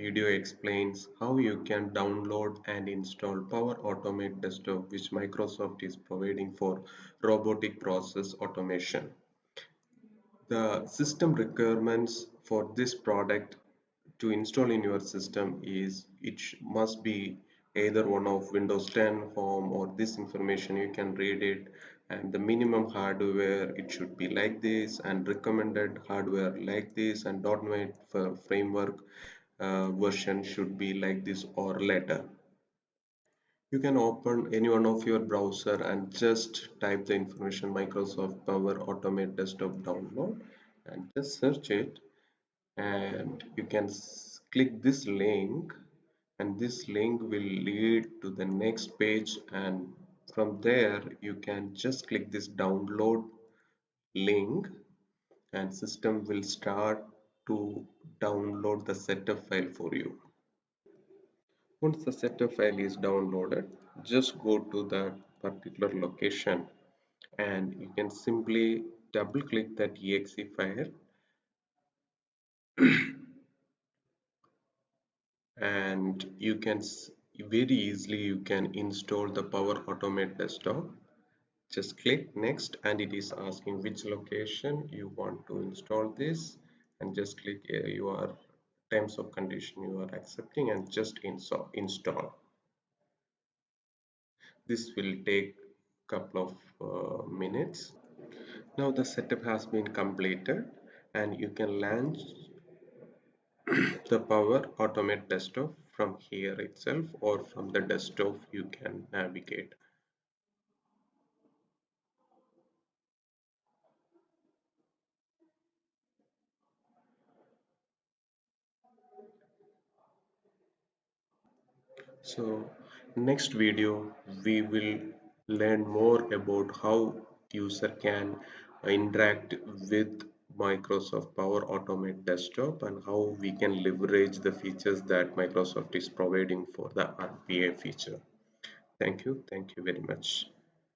video explains how you can download and install Power Automate Desktop, which Microsoft is providing for robotic process automation. The system requirements for this product to install in your system is must be either one of Windows 10 form, or this information you can read it, and the minimum hardware it should be like this, and recommended hardware like this, and .NET for framework version should be like this or later. You can open any one of your browser and just type the information Microsoft Power Automate Desktop download and just search it, and you can click this link, and this link will lead to the next page, and from there you can just click this download link, and system will start to download the setup file for you. Once the setup file is downloaded, just go to that particular location, and you can simply double click that exe file, and you can very easily you can install the Power Automate Desktop. Just click next, and it is asking which location you want to install this, and just click your terms of condition you are accepting, and just install. This will take couple of minutes. Now the setup has been completed, and you can launch the Power Automate Desktop from here itself, or from the desktop you can navigate. So next video we will learn more about how user can interact with Microsoft Power Automate Desktop, and how we can leverage the features that Microsoft is providing for the RPA feature. Thank you very much.